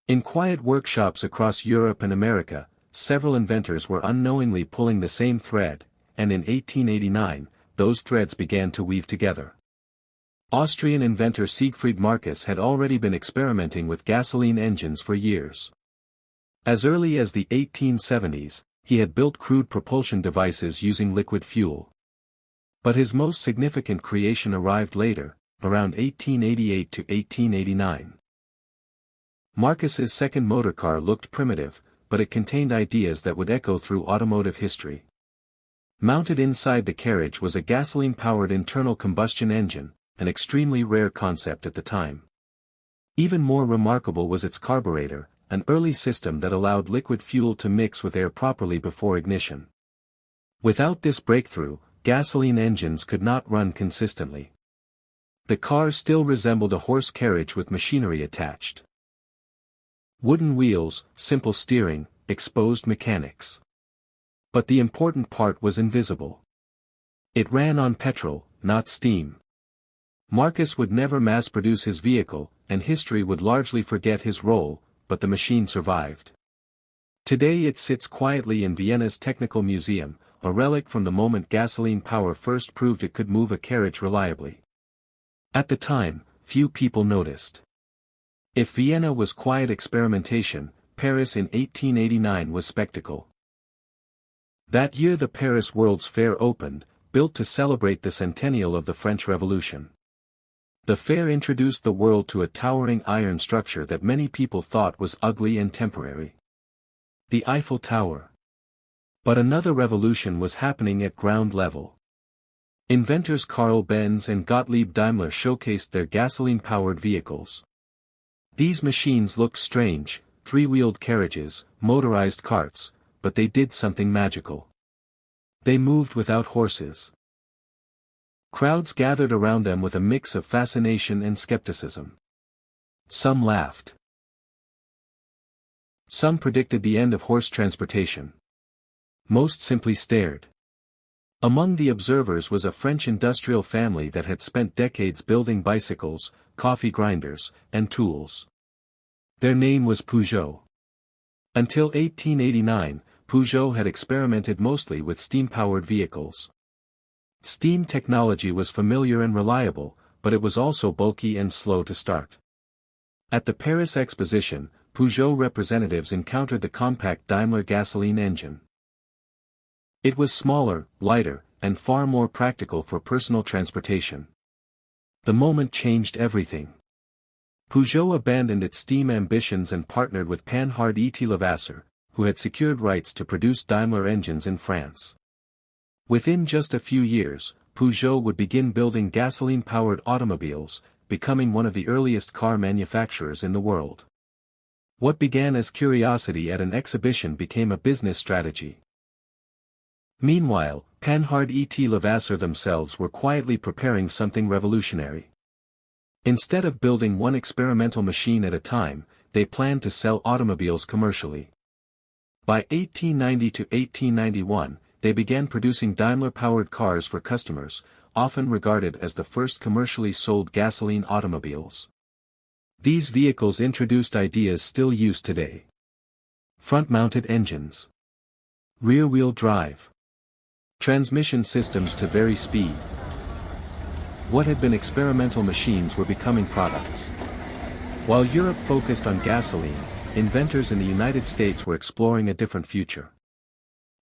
In quiet workshops across Europe and America, several inventors were unknowingly pulling the same thread, and in 1889, those threads began to weave together. Austrian inventor Siegfried Marcus had already been experimenting with gasoline engines for years. As early as the 1870s, he had built crude propulsion devices using liquid fuel. But his most significant creation arrived later, around 1888 to 1889. Marcus's second motorcar looked primitive, but it contained ideas that would echo through automotive history. Mounted inside the carriage was a gasoline-powered internal combustion engine, an extremely rare concept at the time. Even more remarkable was its carburetor, an early system that allowed liquid fuel to mix with air properly before ignition. Without this breakthrough, gasoline engines could not run consistently. The car still resembled a horse carriage with machinery attached. Wooden wheels, simple steering, exposed mechanics. But the important part was invisible. It ran on petrol, not steam. Marcus would never mass-produce his vehicle, and history would largely forget his role, but the machine survived. Today it sits quietly in Vienna's Technical Museum, a relic from the moment gasoline power first proved it could move a carriage reliably. At the time, few people noticed. If Vienna was quiet experimentation, Paris in 1889 was spectacle. That year the Paris World's Fair opened, built to celebrate the centennial of the French Revolution. The fair introduced the world to a towering iron structure that many people thought was ugly and temporary. The Eiffel Tower. But another revolution was happening at ground level. Inventors Carl Benz and Gottlieb Daimler showcased their gasoline-powered vehicles. These machines looked strange, three-wheeled carriages, motorized carts, but they did something magical. They moved without horses. Crowds gathered around them with a mix of fascination and skepticism. Some laughed. Some predicted the end of horse transportation. Most simply stared. Among the observers was a French industrial family that had spent decades building bicycles, coffee grinders, and tools. Their name was Peugeot. Until 1889, Peugeot had experimented mostly with steam-powered vehicles. Steam technology was familiar and reliable, but it was also bulky and slow to start. At the Paris Exposition, Peugeot representatives encountered the compact Daimler gasoline engine. It was smaller, lighter, and far more practical for personal transportation. The moment changed everything. Peugeot abandoned its steam ambitions and partnered with Panhard et Levasseur, who had secured rights to produce Daimler engines in France. Within just a few years, Peugeot would begin building gasoline-powered automobiles, becoming one of the earliest car manufacturers in the world. What began as curiosity at an exhibition became a business strategy. Meanwhile, Panhard et Levasseur themselves were quietly preparing something revolutionary. Instead of building one experimental machine at a time, they planned to sell automobiles commercially. By 1890 to 1891, they began producing Daimler-powered cars for customers, often regarded as the first commercially sold gasoline automobiles. These vehicles introduced ideas still used today. Front-mounted engines. Rear-wheel drive. Transmission systems to vary speed. What had been experimental machines were becoming products. While Europe focused on gasoline, inventors in the United States were exploring a different future.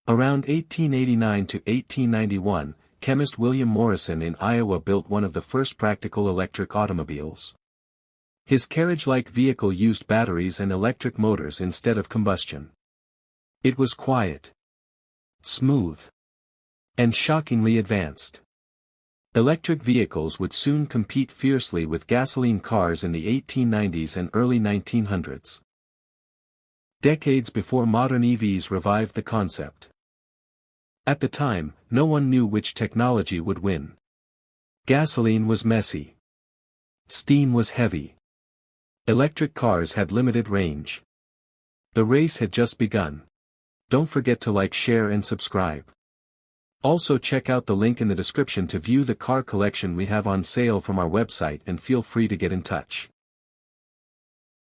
Around 1889 to 1891, chemist William Morrison in Iowa built one of the first practical electric automobiles. His carriage-like vehicle used batteries and electric motors instead of combustion. It was quiet, smooth, and shockingly advanced. Electric vehicles would soon compete fiercely with gasoline cars in the 1890s and early 1900s. Decades before modern EVs revived the concept. At the time, no one knew which technology would win. Gasoline was messy. Steam was heavy. Electric cars had limited range. The race had just begun. Don't forget to like, share and subscribe. Also check out the link in the description to view the car collection we have on sale from our website and feel free to get in touch.